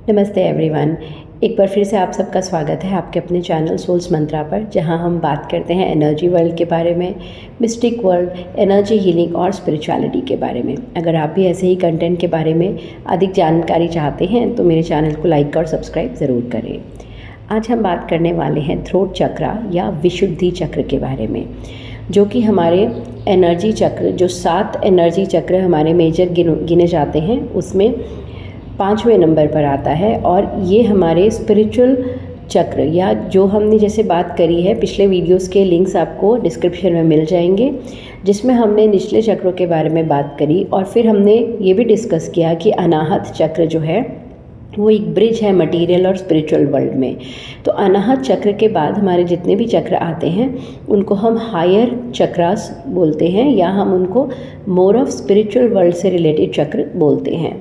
नमस्ते एवरीवन। एक बार फिर से आप सबका स्वागत है आपके अपने चैनल सोल्स मंत्रा पर, जहां हम बात करते हैं एनर्जी वर्ल्ड के बारे में, मिस्टिक वर्ल्ड, एनर्जी हीलिंग और स्पिरिचुअलिटी के बारे में। अगर आप भी ऐसे ही कंटेंट के बारे में अधिक जानकारी चाहते हैं तो मेरे चैनल को लाइक और सब्सक्राइब ज़रूर करें। आज हम बात करने वाले हैं थ्रोट चक्रा या विशुद्धि चक्र के बारे में, जो कि हमारे एनर्जी चक्र, जो 7 एनर्जी चक्र हमारे मेजर गिने जाते हैं, उसमें 5वें नंबर पर आता है। और ये हमारे स्पिरिचुअल चक्र, या जो हमने जैसे बात करी है, पिछले वीडियोस के लिंक्स आपको डिस्क्रिप्शन में मिल जाएंगे, जिसमें हमने निचले चक्रों के बारे में बात करी। और फिर हमने ये भी डिस्कस किया कि अनाहत चक्र जो है वो एक ब्रिज है मटेरियल और स्पिरिचुअल वर्ल्ड में। तो अनाहत चक्र के बाद हमारे जितने भी चक्र आते हैं उनको हम हायर चक्रास बोलते हैं, या हम उनको मोर ऑफ स्पिरिचुअल वर्ल्ड से रिलेटेड चक्र बोलते हैं।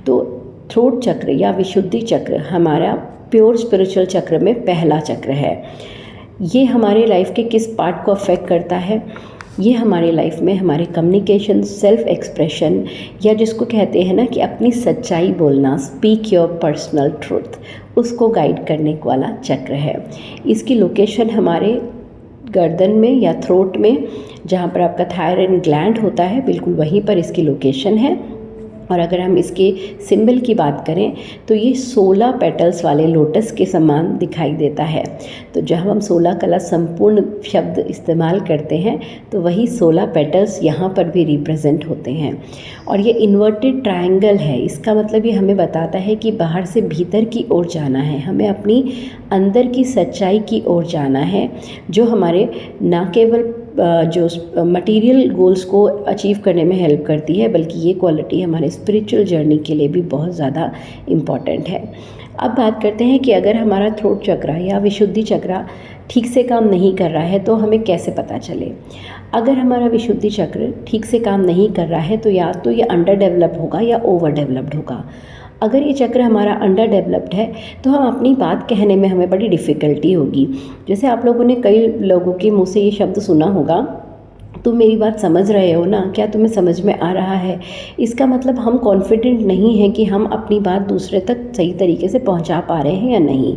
तो थ्रोट चक्र या विशुद्धि चक्र हमारा प्योर स्पिरिचुअल चक्र में पहला चक्र है। ये हमारे लाइफ के किस पार्ट को अफेक्ट करता है? ये हमारे लाइफ में हमारे कम्युनिकेशन, सेल्फ एक्सप्रेशन, या जिसको कहते हैं ना कि अपनी सच्चाई बोलना, स्पीक योर पर्सनल ट्रूथ, उसको गाइड करने वाला चक्र है। इसकी लोकेशन हमारे गर्दन में या थ्रोट में, जहाँ पर आपका थायराइड ग्लैंड होता है, बिल्कुल वहीं पर इसकी लोकेशन है। और अगर हम इसके सिंबल की बात करें तो ये 16 पेटल्स वाले लोटस के समान दिखाई देता है। तो जब हम 16 कला संपूर्ण शब्द इस्तेमाल करते हैं तो वही 16 पेटल्स यहाँ पर भी रिप्रेजेंट होते हैं। और ये इन्वर्टेड ट्रायंगल है। इसका मतलब ये हमें बताता है कि बाहर से भीतर की ओर जाना है, हमें अपनी अंदर की सच्चाई की ओर जाना है, जो हमारे ना केवल जो मटेरियल गोल्स को अचीव करने में हेल्प करती है, बल्कि ये क्वालिटी हमारे स्पिरिचुअल जर्नी के लिए भी बहुत ज़्यादा इम्पॉर्टेंट है। अब बात करते हैं कि अगर हमारा थ्रोट चक्रा या विशुद्धि चक्रा ठीक से काम नहीं कर रहा है तो हमें कैसे पता चले। अगर हमारा विशुद्धि चक्र ठीक से काम नहीं कर रहा है तो या तो ये अंडर डेवलप होगा या ओवर डेवलप्ड होगा। अगर ये चक्र हमारा अंडर डेवलप्ड है तो हम अपनी बात कहने में हमें बड़ी डिफ़िकल्टी होगी। जैसे आप लोगों ने कई लोगों के मुंह से ये शब्द सुना होगा, तुम मेरी बात समझ रहे हो ना, क्या तुम्हें समझ में आ रहा है? इसका मतलब हम कॉन्फिडेंट नहीं हैं कि हम अपनी बात दूसरे तक सही तरीके से पहुंचा पा रहे हैं या नहीं।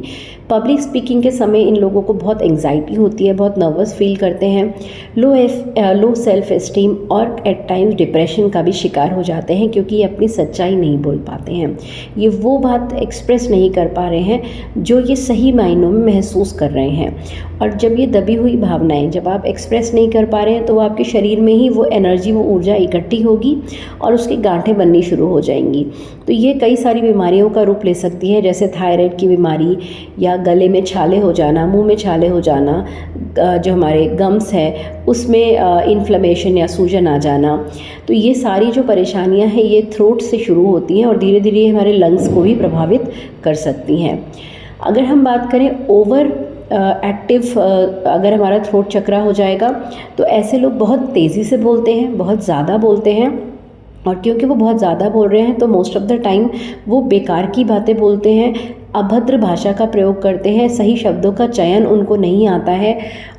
पब्लिक स्पीकिंग के समय इन लोगों को बहुत एंग्जाइटी होती है, बहुत नर्वस फील करते हैं, लो सेल्फ एस्टीम और एट टाइम्स डिप्रेशन का भी शिकार हो जाते हैं, क्योंकि ये अपनी सच्चाई नहीं बोल पाते हैं। ये वो बात एक्सप्रेस नहीं कर पा रहे हैं जो ये सही मायनों में महसूस कर रहे हैं। और जब ये दबी हुई भावनाएं जब आप एक्सप्रेस नहीं कर पा रहे हैं तो आपके शरीर में ही वो एनर्जी, वो ऊर्जा इकट्ठी होगी और उसकी गांठें बननी शुरू हो जाएंगी। तो ये कई सारी बीमारियों का रूप ले सकती है, जैसे थायराइड की बीमारी, या गले में छाले हो जाना, मुंह में छाले हो जाना, जो हमारे गम्स है उसमें इन्फ्लेमेशन या सूजन आ जाना। तो ये सारी जो परेशानियां हैं ये थ्रोट से शुरू होती हैं और धीरे धीरे हमारे लंग्स को भी प्रभावित कर सकती हैं। अगर हम बात करें ओवर एक्टिव, अगर हमारा थ्रोट चक्रा हो जाएगा तो ऐसे लोग बहुत तेज़ी से बोलते हैं, बहुत ज़्यादा बोलते हैं। और क्योंकि वो बहुत ज़्यादा बोल रहे हैं तो मोस्ट ऑफ़ द टाइम वो बेकार की बातें बोलते हैं, अभद्र भाषा का प्रयोग करते हैं, सही शब्दों का चयन उनको नहीं आता है।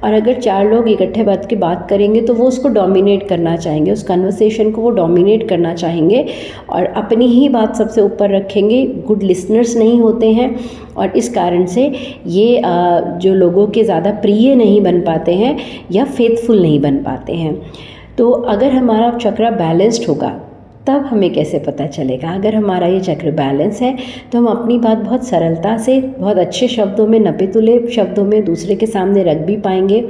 और अगर 4 लोग इकट्ठे बैठ के बात करेंगे तो वो उसको डोमिनेट करना चाहेंगे, उस कन्वर्सेशन को वो डोमिनेट करना चाहेंगे और अपनी ही बात सबसे ऊपर रखेंगे। गुड लिसनर्स नहीं होते हैं और इस कारण से ये जो लोगों के ज़्यादा प्रिय नहीं बन पाते हैं या फेथफुल नहीं बन पाते हैं। तो अगर हमारा चक्र बैलेंस्ड होगा तब हमें कैसे पता चलेगा? अगर हमारा ये चक्र बैलेंस है तो हम अपनी बात बहुत सरलता से, बहुत अच्छे शब्दों में, नपे-तुले शब्दों में दूसरे के सामने रख भी पाएंगे।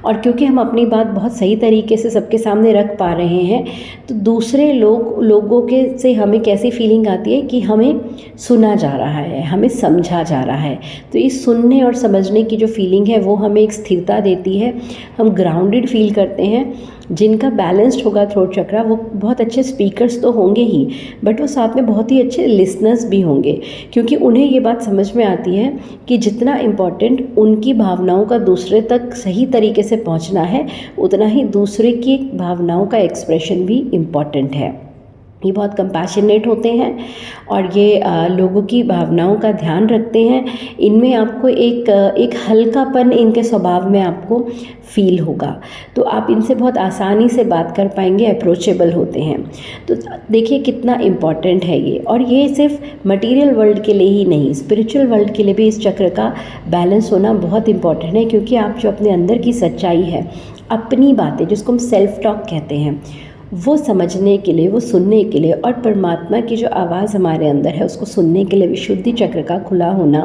और क्योंकि हम अपनी बात बहुत सही तरीके से सबके सामने रख पा रहे हैं तो दूसरे लोगों के से हमें कैसी फीलिंग आती है कि हमें सुना जा रहा है, हमें समझा जा रहा है। तो इस सुनने और समझने की जो फीलिंग है वो हमें एक स्थिरता देती है, हम ग्राउंडेड फील करते हैं। जिनका बैलेंस्ड होगा थ्रोट चक्रा वो बहुत अच्छे स्पीकर्स तो होंगे ही, बट वो साथ में बहुत ही अच्छे लिसनर्स भी होंगे, क्योंकि उन्हें ये बात समझ में आती है कि जितना इम्पॉर्टेंट उनकी भावनाओं का दूसरे तक सही तरीके से पहुंचना है, उतना ही दूसरे की भावनाओं का एक्सप्रेशन भी इम्पॉर्टेंट है। ये बहुत कंपैशनेट होते हैं और ये लोगों की भावनाओं का ध्यान रखते हैं। इनमें आपको एक हल्कापन इनके स्वभाव में आपको फील होगा, तो आप इनसे बहुत आसानी से बात कर पाएंगे, अप्रोचेबल होते हैं। तो देखिए कितना इम्पॉर्टेंट है ये, और ये सिर्फ मटेरियल वर्ल्ड के लिए ही नहीं, स्पिरिचुअल वर्ल्ड के लिए भी इस चक्र का बैलेंस होना बहुत इम्पॉर्टेंट है। क्योंकि आप जो अपने अंदर की सच्चाई है, अपनी बातें जिसको हम सेल्फ टॉक कहते हैं, वो समझने के लिए, वो सुनने के लिए, और परमात्मा की जो आवाज़ हमारे अंदर है उसको सुनने के लिए विशुद्धि चक्र का खुला होना,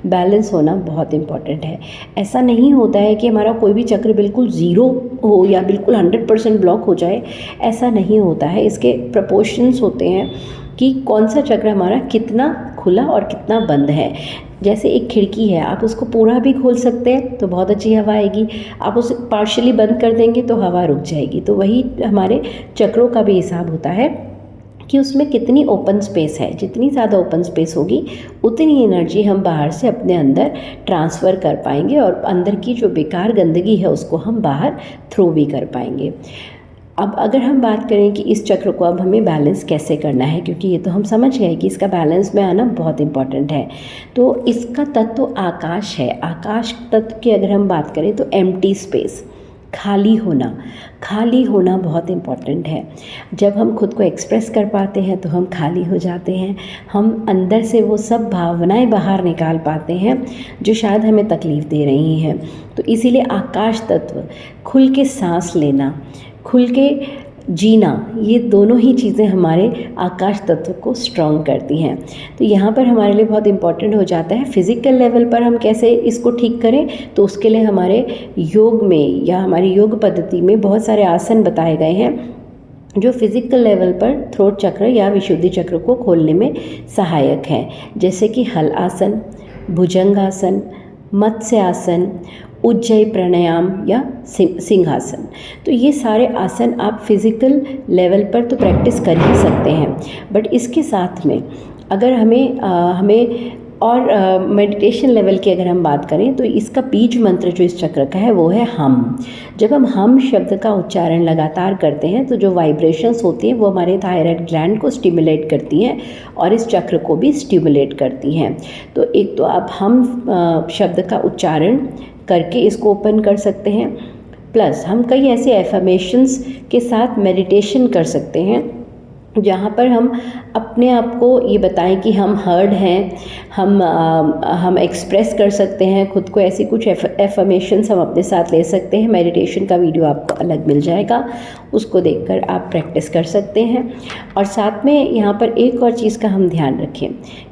बैलेंस होना बहुत इम्पॉर्टेंट है। ऐसा नहीं होता है कि हमारा कोई भी चक्र बिल्कुल ज़ीरो हो या बिल्कुल 100% ब्लॉक हो जाए, ऐसा नहीं होता है। इसके प्रपोर्शंस होते हैं कि कौन सा चक्र हमारा कितना खुला और कितना बंद है। जैसे एक खिड़की है, आप उसको पूरा भी खोल सकते हैं तो बहुत अच्छी हवा आएगी, आप उसे पार्शियली बंद कर देंगे तो हवा रुक जाएगी। तो वही हमारे चक्रों का भी हिसाब होता है कि उसमें कितनी ओपन स्पेस है। जितनी ज़्यादा ओपन स्पेस होगी उतनी एनर्जी हम बाहर से अपने अंदर ट्रांसफ़र कर पाएंगे, और अंदर की जो बेकार गंदगी है उसको हम बाहर थ्रो भी कर पाएंगे। अब अगर हम बात करें कि इस चक्र को अब हमें बैलेंस कैसे करना है, क्योंकि ये तो हम समझ गए कि इसका बैलेंस में आना बहुत इम्पॉर्टेंट है। तो इसका तत्व आकाश है। आकाश तत्व की अगर हम बात करें तो एम्प्टी स्पेस, खाली होना बहुत इम्पॉर्टेंट है। जब हम खुद को एक्सप्रेस कर पाते हैं तो हम खाली हो जाते हैं, हम अंदर से वो सब भावनाएं बाहर निकाल पाते हैं जो शायद हमें तकलीफ़ दे रही हैं। तो इसीलिए आकाश तत्व, खुल के सांस लेना, खुल के जीना, ये दोनों ही चीज़ें हमारे आकाश तत्व को स्ट्रॉन्ग करती हैं। तो यहाँ पर हमारे लिए बहुत इम्पॉर्टेंट हो जाता है फिज़िकल लेवल पर हम कैसे इसको ठीक करें। तो उसके लिए हमारे योग में या हमारी योग पद्धति में बहुत सारे आसन बताए गए हैं जो फिज़िकल लेवल पर थ्रोट चक्र या विशुद्धि चक्र को खोलने में सहायक हैं। जैसे कि हल आसन, भुजंगासन, मत्स्य आसन, उज्जयी प्राणायाम या सिंहासन। तो ये सारे आसन आप फिज़िकल लेवल पर तो प्रैक्टिस कर ही सकते हैं, बट इसके साथ में अगर हमें और मेडिटेशन लेवल की अगर हम बात करें तो इसका बीज मंत्र जो इस चक्र का है वो है हम। जब हम शब्द का उच्चारण लगातार करते हैं तो जो वाइब्रेशंस होती हैं वो हमारे थायराइड ग्लैंड को स्टिमुलेट करती हैं और इस चक्र को भी स्टिमुलेट करती हैं। तो एक तो आप हम शब्द का उच्चारण करके इसको ओपन कर सकते हैं, प्लस हम कई ऐसे एफर्मेशंस के साथ मेडिटेशन कर सकते हैं जहाँ पर हम अपने आप को ये बताएं कि हम हर्ड हैं, हम एक्सप्रेस कर सकते हैं खुद को। ऐसी कुछ एफर्मेशंस हम अपने साथ ले सकते हैं। मेडिटेशन का वीडियो आपको अलग मिल जाएगा, उसको देखकर आप प्रैक्टिस कर सकते हैं। और साथ में यहाँ पर एक और चीज़ का हम ध्यान रखें,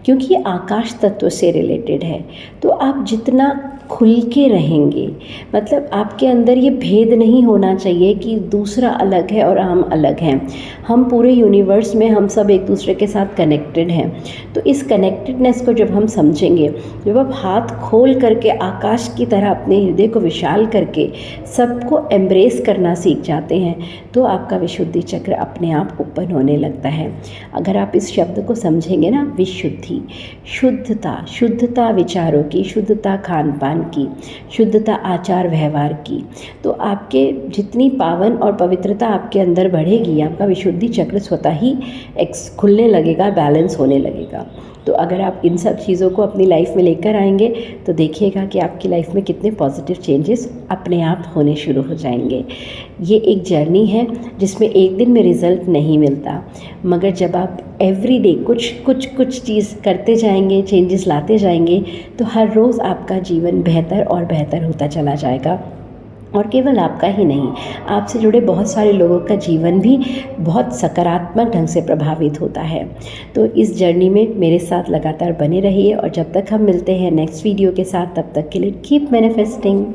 क्योंकि ये आकाश तत्व से रिलेटेड है, तो आप जितना खुल के रहेंगे, मतलब आपके अंदर ये भेद नहीं होना चाहिए कि दूसरा अलग है और हम अलग हैं। हम पूरे यूनिवर्स में हम सब एक दूसरे के साथ कनेक्टेड हैं। तो इस कनेक्टेडनेस को जब हम समझेंगे, जब आप हाथ खोल करके आकाश की तरह अपने हृदय को विशाल करके सबको एम्ब्रेस करना सीख जाते हैं, तो आपका विशुद्धि चक्र अपने आप ओपन होने लगता है। अगर आप इस शब्द को समझेंगे ना, विशुद्धि, शुद्धता विचारों की, शुद्धता खान पान की, शुद्धता आचार व्यवहार की, तो आपके जितनी पावन और पवित्रता आपके अंदर बढ़ेगी, आपका विशुद्धि चक्र स्वतः ही खुलने लगेगा, बैलेंस होने लगेगा। तो अगर आप इन सब चीज़ों को अपनी लाइफ में लेकर आएंगे तो देखिएगा कि आपकी लाइफ में कितने पॉजिटिव चेंजेस अपने आप होने शुरू हो जाएंगे। ये एक जर्नी है जिसमें एक दिन में रिज़ल्ट नहीं मिलता, मगर जब आप एवरीडे कुछ चीज़ करते जाएंगे, चेंजेस लाते जाएंगे, तो हर रोज़ आपका जीवन बेहतर और बेहतर होता चला जाएगा। और केवल आपका ही नहीं, आपसे जुड़े बहुत सारे लोगों का जीवन भी बहुत सकारात्मक ढंग से प्रभावित होता है। तो इस जर्नी में मेरे साथ लगातार बने रहिए, और जब तक हम मिलते हैं नेक्स्ट वीडियो के साथ, तब तक के लिए कीप मैनिफेस्टिंग।